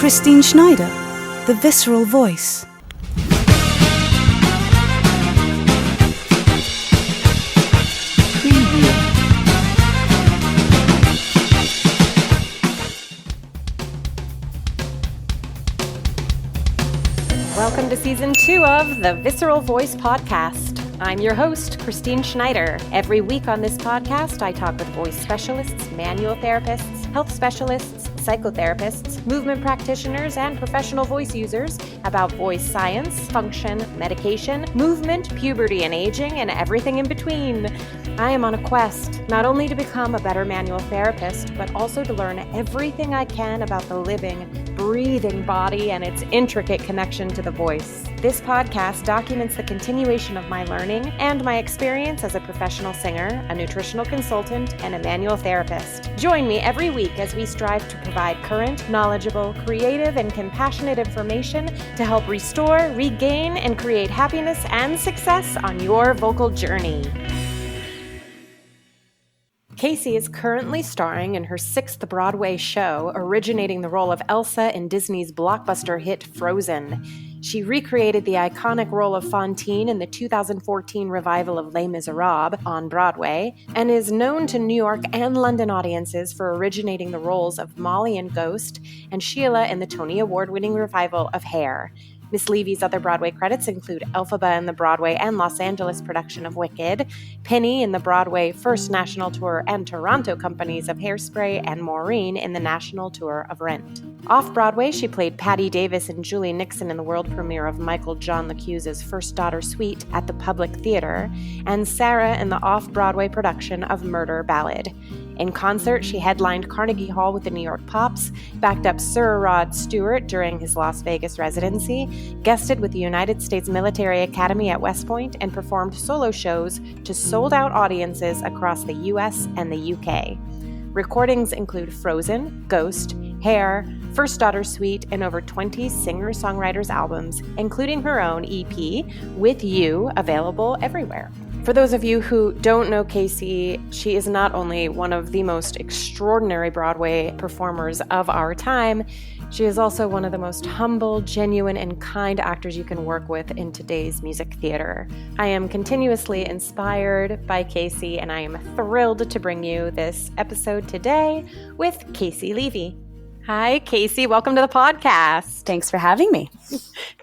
Christine Schneider, the Visceral Voice. Welcome to Season 2 of the Visceral Voice podcast. I'm your host, Christine Schneider. Every week on this podcast, I talk with voice specialists, manual therapists, health specialists, psychotherapists, movement practitioners, and professional voice users about voice science, function, medication, movement, puberty and aging, and everything in between. I am on a quest, not only to become a better manual therapist, but also to learn everything I can about the living, breathing body and its intricate connection to the voice. This podcast documents the continuation of my learning and my experience as a professional singer, a nutritional consultant, and a manual therapist. Join me every week as we strive to provide current, knowledgeable, creative, and compassionate information to help restore, regain, and create happiness and success on your vocal journey. Caissie is currently starring in her 6th Broadway show, originating the role of Elsa in Disney's blockbuster hit Frozen. She recreated the iconic role of Fantine in the 2014 revival of Les Miserables on Broadway, and is known to New York and London audiences for originating the roles of Molly in Ghost and Sheila in the Tony Award-winning revival of Hair. Miss Levy's other Broadway credits include Elphaba in the Broadway and Los Angeles production of Wicked, Penny in the Broadway First National Tour and Toronto companies of Hairspray, and Maureen in the national tour of Rent. Off-Broadway, she played Patty Davis and Julie Nixon in the world premiere of Michael John LaCuse's First Daughter Suite at the Public Theater, and Sarah in the off-Broadway production of Murder Ballad. In concert, she headlined Carnegie Hall with the New York Pops, backed up Sir Rod Stewart during his Las Vegas residency, guested with the United States Military Academy at West Point, and performed solo shows to sold-out audiences across the U.S. and the U.K. Recordings include Frozen, Ghost, Hair, First Daughter Suite, and over 20 singer-songwriters albums, including her own EP, With You, available everywhere. For those of you who don't know Caissie, she is not only one of the most extraordinary Broadway performers of our time, she is also one of the most humble, genuine, and kind actors you can work with in today's music theater. I am continuously inspired by Caissie, and I am thrilled to bring you this episode today with Caissie Levy. Hi, Caissie. Welcome to the podcast. Thanks for having me.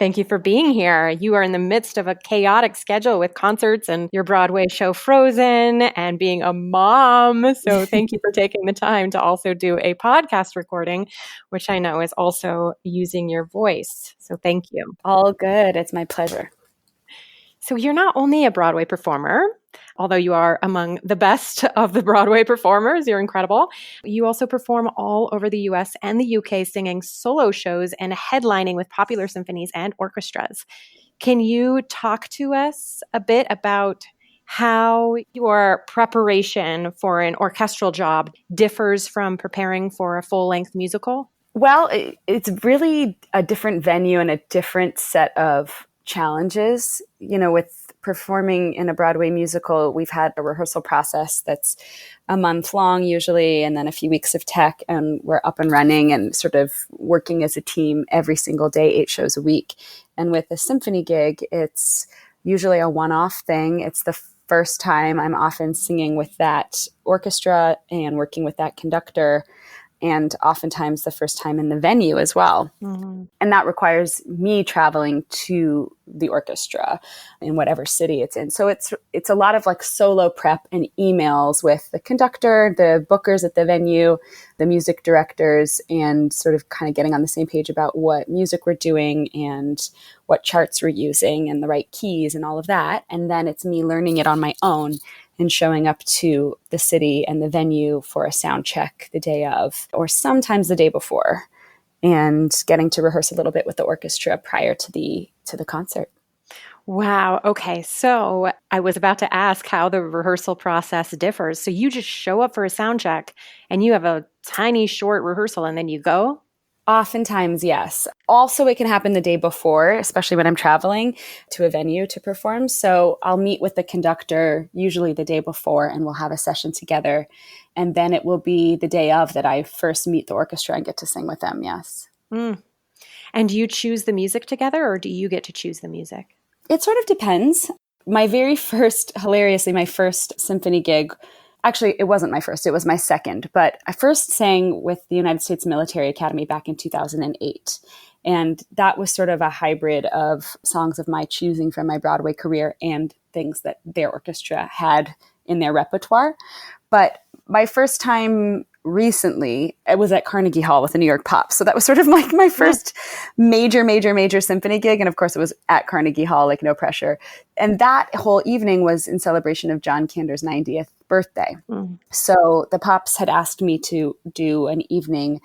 Thank you for being here. You are in the midst of a chaotic schedule with concerts and your Broadway show Frozen and being a mom. So thank you for taking the time to also do a podcast recording, which I know is also using your voice. So thank you. All good. It's my pleasure. So you're not only a Broadway performer, although you are among the best of the Broadway performers, you're incredible. You also perform all over the US and the UK, singing solo shows and headlining with popular symphonies and orchestras. Can you talk to us a bit about how your preparation for an orchestral job differs from preparing for a full-length musical? Well, it's really a different venue and a different set of challenges. You know, with performing in a Broadway musical, we've had a rehearsal process that's a month long usually, and then a few weeks of tech, and we're up and running and sort of working as a team every single day, 8 shows a week. And with a symphony gig, it's usually a one-off thing. It's the first time I'm often singing with that orchestra and working with that conductor, and oftentimes the first time in the venue as well. Mm-hmm. And that requires me traveling to the orchestra in whatever city it's in. So it's a lot of like solo prep and emails with the conductor, the bookers at the venue, the music directors, and sort of kind of getting on the same page about what music we're doing and what charts we're using and the right keys and all of that. And then it's me learning it on my own and showing up to the city and the venue for a sound check the day of, or sometimes the day before, and getting to rehearse a little bit with the orchestra prior to the concert. Wow. Okay. So I was about to ask how the rehearsal process differs. So you just show up for a sound check and you have a tiny short rehearsal and then you go? Oftentimes, yes. Also, it can happen the day before, especially when I'm traveling to a venue to perform. So I'll meet with the conductor usually the day before, and we'll have a session together. And then it will be the day of that I first meet the orchestra and get to sing with them, yes. And do you choose the music together, or do you get to choose the music? It sort of depends. Hilariously, my first symphony gig, actually, it wasn't my first, it was my second, but I first sang with the United States Military Academy back in 2008. And that was sort of a hybrid of songs of my choosing from my Broadway career and things that their orchestra had in their repertoire. But my first time recently, it was at Carnegie Hall with the New York Pops. So that was sort of like my first major symphony gig. And of course, it was at Carnegie Hall, like no pressure. And that whole evening was in celebration of John Kander's 90th birthday. So the Pops had asked me to do an evening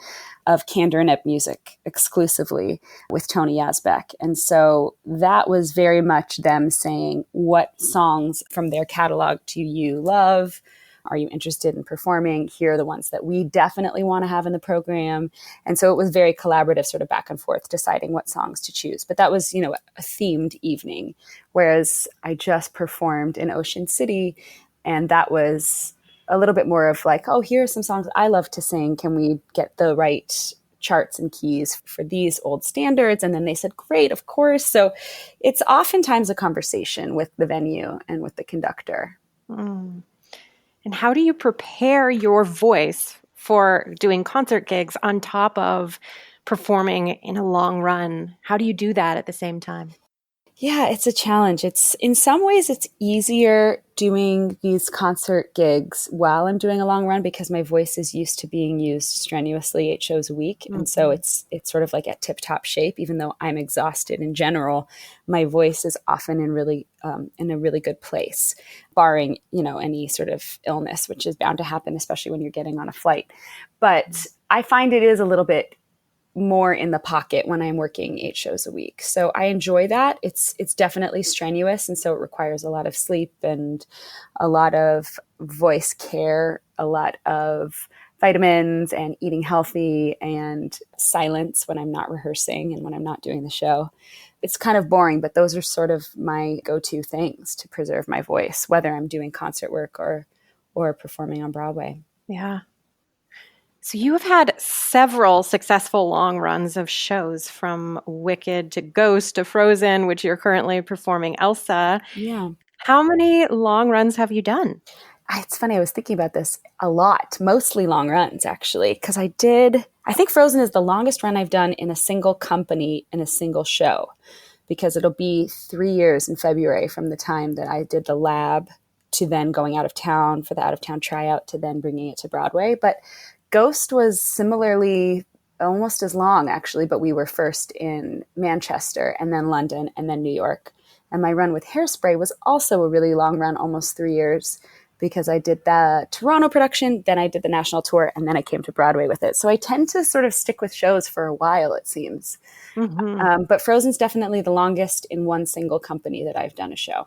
of Kander and Ebb music exclusively with Tony Yazbek. And so that was very much them saying, what songs from their catalog do you love? Are you interested in performing? Here are the ones that we definitely want to have in the program. And so it was very collaborative, sort of back and forth, deciding what songs to choose. But that was, a themed evening, whereas I just performed in Ocean City, and that was a little bit more of like, oh, here are some songs I love to sing. Can we get the right charts and keys for these old standards? And then they said, great, of course. So it's oftentimes a conversation with the venue and with the conductor. And how do you prepare your voice for doing concert gigs on top of performing in a long run? How do you do that at the same time? Yeah, it's a challenge. In some ways, it's easier doing these concert gigs while I'm doing a long run because my voice is used to being used strenuously 8 shows a week. And so it's sort of like at tip-top shape. Even though I'm exhausted in general, my voice is often in a really good place, barring, any sort of illness, which is bound to happen, especially when you're getting on a flight. But I find it is a little bit more in the pocket when I'm working 8 shows a week. So I enjoy that. It's definitely strenuous. And so it requires a lot of sleep and a lot of voice care, a lot of vitamins and eating healthy and silence when I'm not rehearsing and when I'm not doing the show. It's kind of boring, but those are sort of my go-to things to preserve my voice, whether I'm doing concert work or performing on Broadway. Yeah. So you have had several successful long runs of shows, from Wicked to Ghost to Frozen, which you're currently performing Elsa. Yeah. How many long runs have you done? It's funny. I was thinking about this a lot, mostly long runs, actually, because I think Frozen is the longest run I've done in a single company in a single show, because it'll be 3 years in February from the time that I did the lab to then going out of town for the out of town tryout to then bringing it to Broadway. But Ghost was similarly almost as long, actually, but we were first in Manchester and then London and then New York. And my run with Hairspray was also a really long run, almost 3 years, because I did the Toronto production, then I did the national tour, and then I came to Broadway with it. So I tend to sort of stick with shows for a while, it seems. But Frozen's definitely the longest in one single company that I've done a show.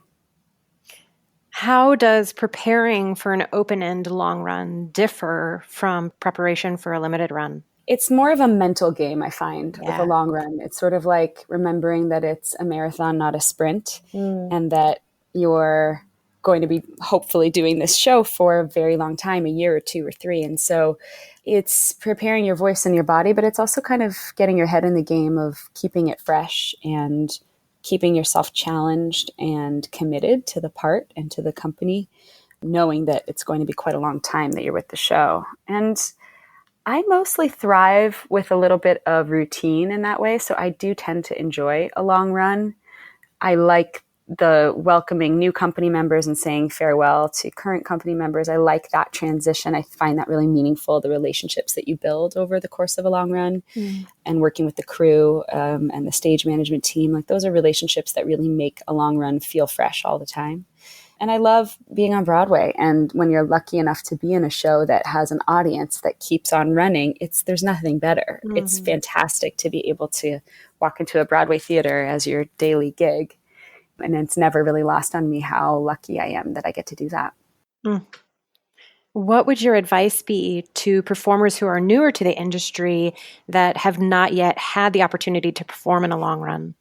How does preparing for an open-end long run differ from preparation for a limited run? It's more of a mental game, I find, with a long run. It's sort of like remembering that it's a marathon, not a sprint, and that you're going to be hopefully doing this show for a very long time, a year or 2 or 3. And so it's preparing your voice and your body, but it's also kind of getting your head in the game of keeping it fresh and keeping yourself challenged and committed to the part and to the company, knowing that it's going to be quite a long time that you're with the show. And I mostly thrive with a little bit of routine in that way. So I do tend to enjoy a long run. I like the welcoming new company members and saying farewell to current company members. I like that transition. I find that really meaningful, the relationships that you build over the course of a long run and working with the crew and the stage management team. Like, those are relationships that really make a long run feel fresh all the time. And I love being on Broadway. And when you're lucky enough to be in a show that has an audience that keeps on running, there's nothing better. It's fantastic to be able to walk into a Broadway theater as your daily gig. And it's never really lost on me how lucky I am that I get to do that. What would your advice be to performers who are newer to the industry that have not yet had the opportunity to perform in a long run?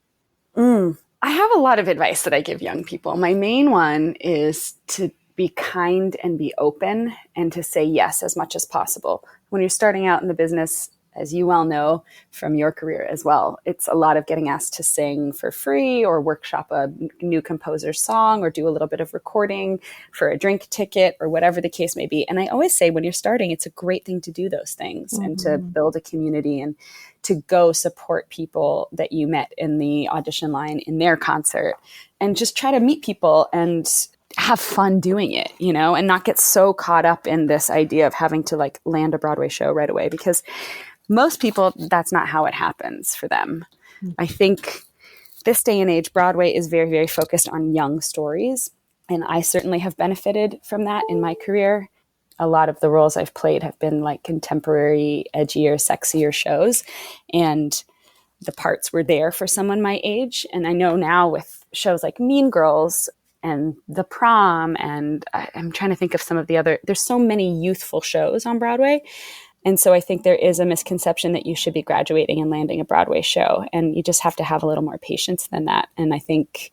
I have a lot of advice that I give young people. My main one is to be kind and be open and to say yes as much as possible. When you're starting out in the business, as you well know from your career as well, it's a lot of getting asked to sing for free or workshop a new composer's song or do a little bit of recording for a drink ticket or whatever the case may be. And I always say when you're starting, it's a great thing to do those things and to build a community and to go support people that you met in the audition line in their concert and just try to meet people and have fun doing it, you know, and not get so caught up in this idea of having to like land a Broadway show right away, because most people, that's not how it happens for them. I think this day and age, Broadway is very, very focused on young stories. And I certainly have benefited from that in my career. A lot of the roles I've played have been like contemporary, edgier, sexier shows. And the parts were there for someone my age. And I know now with shows like Mean Girls and The Prom, and I'm trying to think of some of the other, there's so many youthful shows on Broadway. And so I think there is a misconception that you should be graduating and landing a Broadway show. And you just have to have a little more patience than that. And I think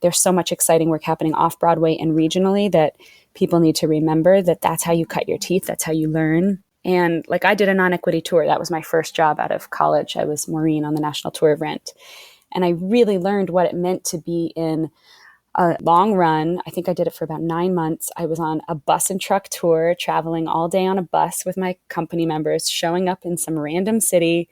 there's so much exciting work happening off Broadway and regionally that people need to remember that that's how you cut your teeth. That's how you learn. And like I did a non-equity tour. That was my first job out of college. I was Maureen on the national tour of Rent. And I really learned what it meant to be in a long run. I think I did it for about 9 months. I was on a bus and truck tour, traveling all day on a bus with my company members, showing up in some random city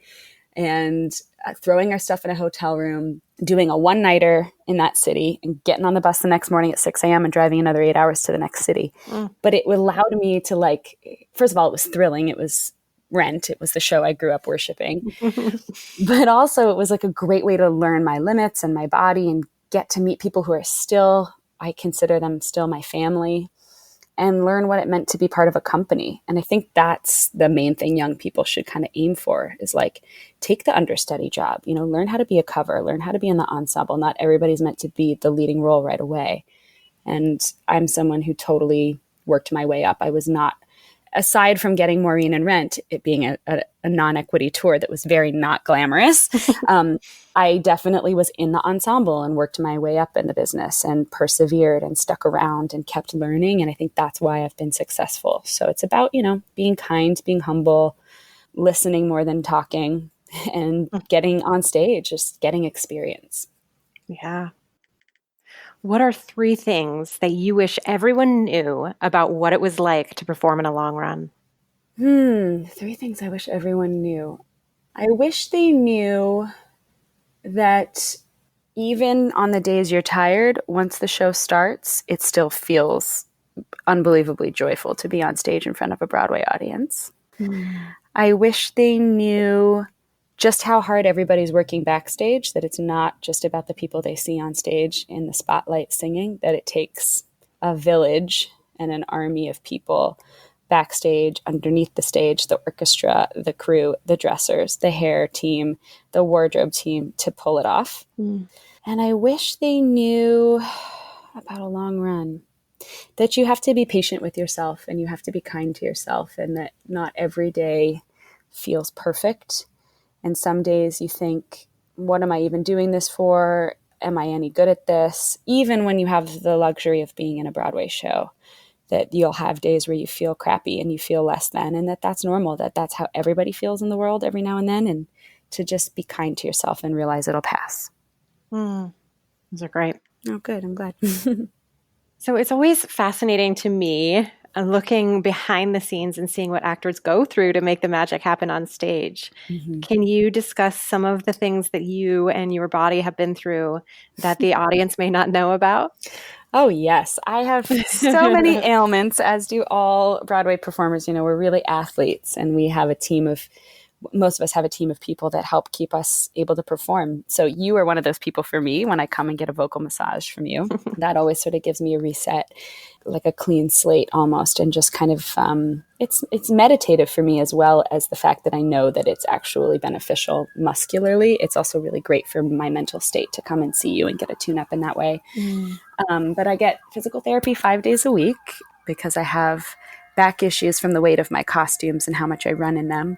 and throwing our stuff in a hotel room, doing a one-nighter in that city and getting on the bus the next morning at 6 a.m. and driving another 8 hours to the next city. But it allowed me to like, first of all, it was thrilling. It was Rent. It was the show I grew up worshiping. But also it was like a great way to learn my limits and my body and get to meet people who are still, I consider them still my family, and learn what it meant to be part of a company. And I think that's the main thing young people should kind of aim for is like, take the understudy job, you know, learn how to be a cover, learn how to be in the ensemble. Not everybody's meant to be the leading role right away. And I'm someone who totally worked my way up. I was not, aside from getting Maureen and Rent, it being a non-equity tour that was very not glamorous, I definitely was in the ensemble and worked my way up in the business and persevered and stuck around and kept learning. And I think that's why I've been successful. So it's about, you know, being kind, being humble, listening more than talking, and getting on stage, just getting experience. Yeah. What are 3 things that you wish everyone knew about what it was like to perform in a long run? 3 things I wish everyone knew. I wish they knew that even on the days you're tired, once the show starts, it still feels unbelievably joyful to be on stage in front of a Broadway audience. I wish they knew just how hard everybody's working backstage, that it's not just about the people they see on stage in the spotlight singing, that it takes a village and an army of people backstage, underneath the stage, the orchestra, the crew, the dressers, the hair team, the wardrobe team to pull it off. And I wish they knew about a long run, that you have to be patient with yourself and you have to be kind to yourself, and that not every day feels perfect. And some days you think, what am I even doing this for? Am I any good at this? Even when you have the luxury of being in a Broadway show, that you'll have days where you feel crappy and you feel less than, and that's normal, that's how everybody feels in the world every now and then, and to just be kind to yourself and realize it'll pass. Those are great. Oh, good. I'm glad. So it's always fascinating to me looking behind the scenes and seeing what actors go through to make the magic happen on stage. Can you discuss some of the things that you and your body have been through that the audience may not know about? Oh, yes. I have so many ailments, as do all Broadway performers. You know, we're really athletes, and we have a team of, most of us have a team of people that help keep us able to perform. So you are one of those people for me when I come and get a vocal massage from you. That always sort of gives me a reset, like a clean slate almost, and just kind of, it's meditative for me, as well as the fact that I know that it's actually beneficial muscularly. It's also really great for my mental state to come and see you and get a tune up in that way. But I get physical therapy 5 days a week because I have back issues from the weight of my costumes and how much I run in them.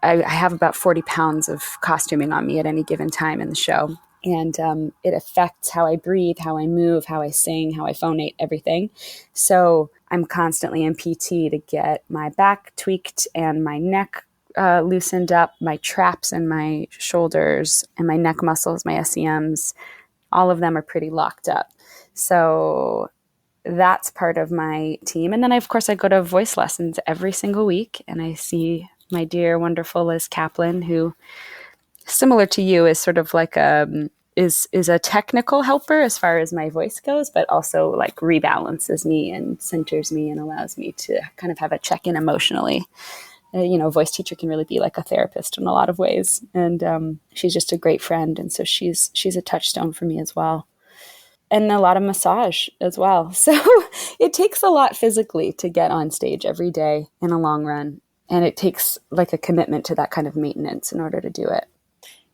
I have about 40 pounds of costuming on me at any given time in the show. And it affects how I breathe, how I move, how I sing, how I phonate, everything. So I'm constantly in PT to get my back tweaked and my neck loosened up. My traps and my shoulders and my neck muscles, my SEMs, all of them are pretty locked up. So that's part of my team. And then, of course, I go to voice lessons every single week, and I see my dear, wonderful Liz Kaplan, who, similar to you, is sort of like is a technical helper as far as my voice goes, but also like rebalances me and centers me and allows me to kind of have a check-in emotionally. A voice teacher can really be like a therapist in a lot of ways. And she's just a great friend. And so she's a touchstone for me as well. And a lot of massage as well. So it takes a lot physically to get on stage every day in a long run. And it takes like a commitment to that kind of maintenance in order to do it.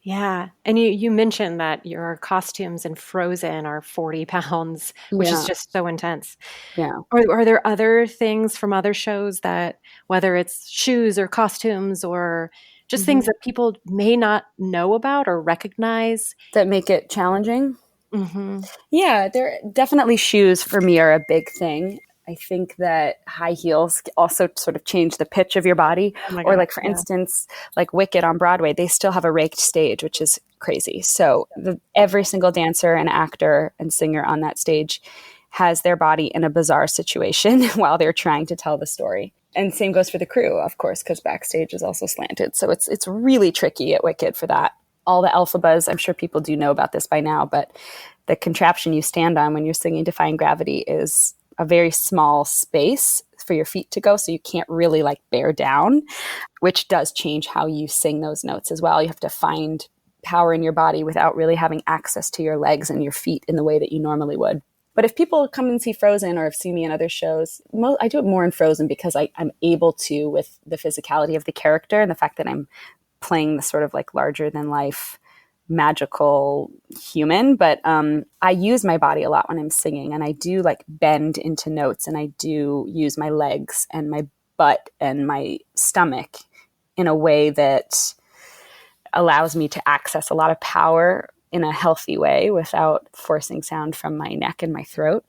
Yeah. And you mentioned that your costumes in Frozen are 40 pounds, which is just so intense. Yeah. Are there other things from other shows that, whether it's shoes or costumes or just things that people may not know about or recognize, that make it challenging? Mm-hmm. Yeah, definitely shoes for me are a big thing. I think that high heels also sort of change the pitch of your body. Oh my or God, like, for instance, like Wicked on Broadway, they still have a raked stage, which is crazy. So every single dancer and actor and singer on that stage has their body in a bizarre situation while they're trying to tell the story. And same goes for the crew, of course, because backstage is also slanted. So it's really tricky at Wicked for that. All the alphabas, I'm sure people do know about this by now, but the contraption you stand on when you're singing Defying Gravity is a very small space for your feet to go, so you can't really like bear down, which does change how you sing those notes as well. You have to find power in your body without really having access to your legs and your feet in the way that you normally would. But if people come and see Frozen or have seen me in other shows, I do it more in Frozen because I'm able to, with the physicality of the character and the fact that I'm playing the sort of like larger than life magical human. But I use my body a lot when I'm singing, and I do like bend into notes, and I do use my legs and my butt and my stomach in a way that allows me to access a lot of power in a healthy way without forcing sound from my neck and my throat.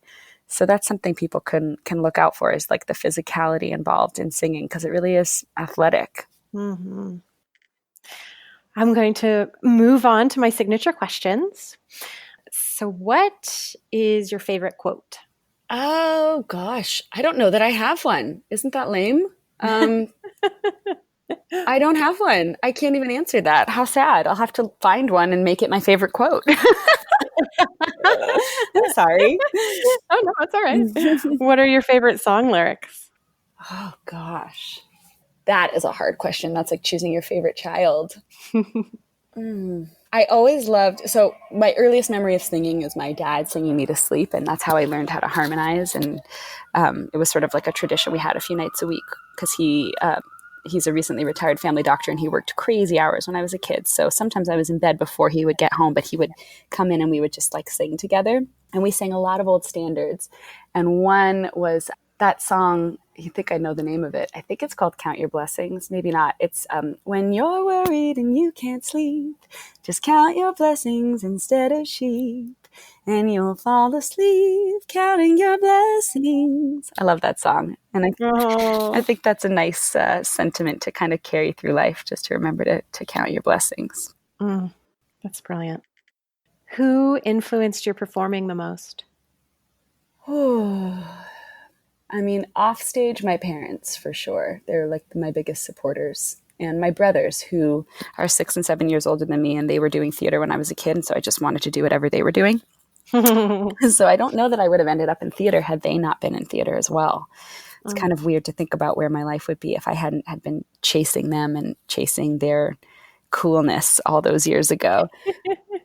So that's something people can look out for, is like the physicality involved in singing, because it really is athletic. Mm-hmm. I'm going to move on to my signature questions. So what is your favorite quote? Oh, gosh. I don't know that I have one. Isn't that lame? I don't have one. I can't even answer that. How sad. I'll have to find one and make it my favorite quote. I'm sorry. Oh, no, that's all right. What are your favorite song lyrics? Oh, gosh. That is a hard question. That's like choosing your favorite child. I always loved, so my earliest memory of singing is my dad singing me to sleep, and that's how I learned how to harmonize. And it was sort of like a tradition we had a few nights a week, because he's a recently retired family doctor, and he worked crazy hours when I was a kid. So sometimes I was in bed before he would get home, but he would come in and we would just like sing together. And we sang a lot of old standards. And one was that song, you think I know the name of it. I think it's called Count Your Blessings. Maybe not. It's when you're worried and you can't sleep, just count your blessings instead of sheep, and you'll fall asleep counting your blessings. I love that song. And I think that's a nice sentiment to kind of carry through life, just to remember to count your blessings. That's brilliant. Who influenced your performing the most? I mean, off stage, my parents, for sure. They're like my biggest supporters. And my brothers, who are 6 and 7 years older than me, and they were doing theater when I was a kid. And so I just wanted to do whatever they were doing. So I don't know that I would have ended up in theater had they not been in theater as well. It's kind of weird to think about where my life would be if I hadn't had been chasing them and chasing their coolness all those years ago.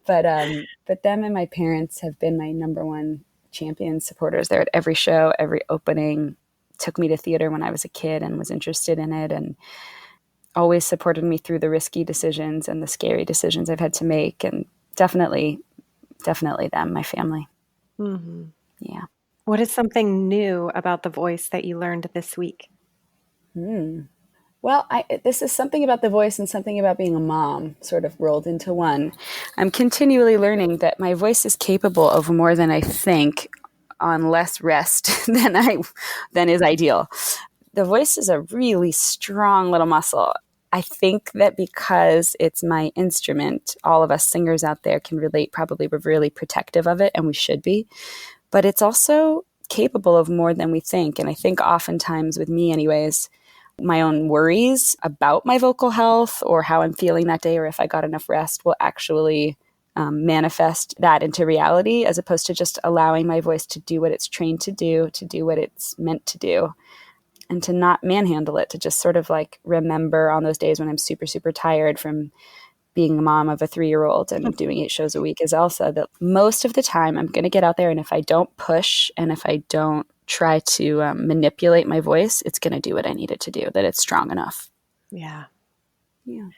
But them and my parents have been my number one champion supporters. They're at every show, every opening, took me to theater when I was a kid and was interested in it, and always supported me through the risky decisions and the scary decisions I've had to make. And definitely them, my family. Mm-hmm. Yeah. What is something new about The Voice that you learned this week? Well, this is something about The Voice and something about being a mom sort of rolled into one. I'm continually learning that my voice is capable of more than I think on less rest than is ideal. The voice is a really strong little muscle. I think that because it's my instrument, all of us singers out there can relate. Probably we're really protective of it, and we should be. But it's also capable of more than we think. And I think oftentimes, with me anyways, my own worries about my vocal health or how I'm feeling that day or if I got enough rest will actually manifest that into reality, as opposed to just allowing my voice to do what it's trained to do what it's meant to do, and to not manhandle it, to just sort of like remember on those days when I'm super, super tired from being a mom of a 3-year-old and doing 8 shows a week as Elsa, that most of the time I'm going to get out there, and if I don't push and if I don't try to manipulate my voice, it's going to do what I need it to do, that it's strong enough. Yeah. Yeah.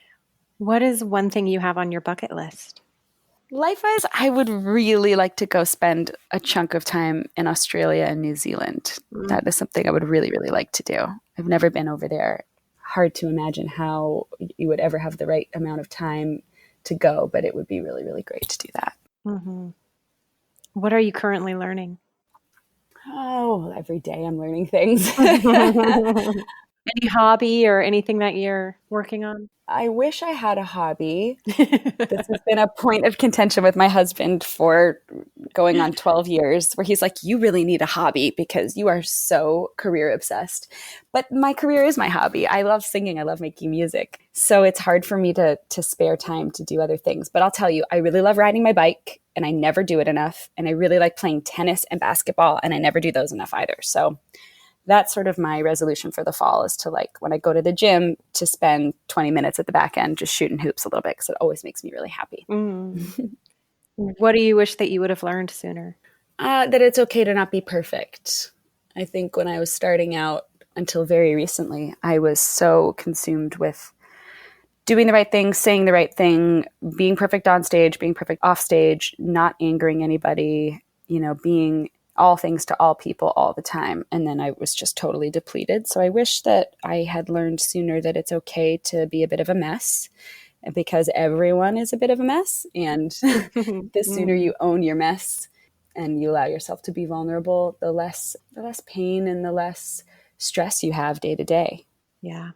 What is one thing you have on your bucket list? Life-wise, I would really like to go spend a chunk of time in Australia and New Zealand. That is something I would really, really like to do. I've never been over there. Hard to imagine how you would ever have the right amount of time to go, but it would be really, really great to do that. Mm-hmm. What are you currently learning? Oh, every day I'm learning things. Any hobby or anything that you're working on? I wish I had a hobby. This has been a point of contention with my husband for going on 12 years, where he's like, you really need a hobby because you are so career obsessed. But my career is my hobby. I love singing. I love making music. So it's hard for me to spare time to do other things. But I'll tell you, I really love riding my bike, and I never do it enough. And I really like playing tennis and basketball, and I never do those enough either. So that's sort of my resolution for the fall, is to, like, when I go to the gym, to spend 20 minutes at the back end just shooting hoops a little bit, because it always makes me really happy. What do you wish that you would have learned sooner? That it's okay to not be perfect. I think when I was starting out, until very recently, I was so consumed with doing the right thing, saying the right thing, being perfect on stage, being perfect off stage, not angering anybody, being all things to all people all the time. And then I was just totally depleted. So I wish that I had learned sooner that it's okay to be a bit of a mess, because everyone is a bit of a mess. And the sooner you own your mess and you allow yourself to be vulnerable, the less pain and the less stress you have day to day. Yeah.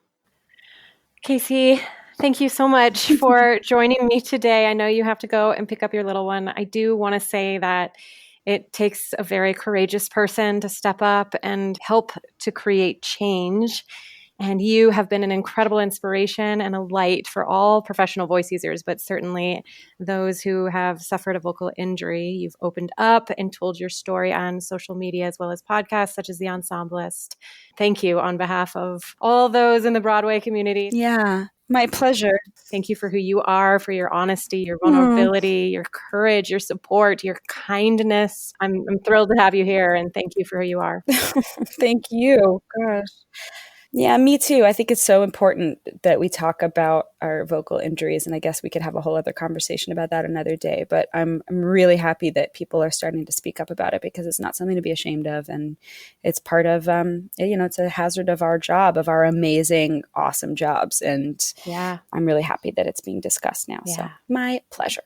Caissie, thank you so much for joining me today. I know you have to go and pick up your little one. I do want to say that it takes a very courageous person to step up and help to create change. And you have been an incredible inspiration and a light for all professional voice users, but certainly those who have suffered a vocal injury. You've opened up and told your story on social media as well as podcasts such as The Ensemblist. Thank you on behalf of all those in the Broadway community. Yeah, my pleasure. Thank you for who you are, for your honesty, your vulnerability, your courage, your support, your kindness. I'm thrilled to have you here, and thank you for who you are. Thank you. Gosh. Yeah, me too. I think it's so important that we talk about our vocal injuries, and I guess we could have a whole other conversation about that another day. But I'm really happy that people are starting to speak up about it, because it's not something to be ashamed of, and it's part of it's a hazard of our job, of our amazing, awesome jobs. And yeah, I'm really happy that it's being discussed now. Yeah. So my pleasure.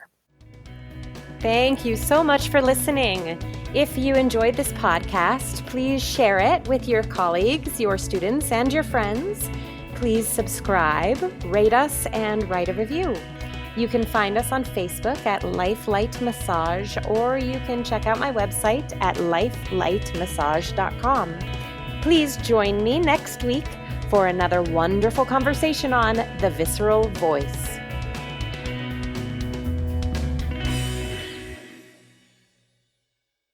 Thank you so much for listening. If you enjoyed this podcast, please share it with your colleagues, your students, and your friends. Please subscribe, rate us, and write a review. You can find us on Facebook at Life Light Massage, or you can check out my website at lifelightmassage.com. Please join me next week for another wonderful conversation on the Visceral Voice.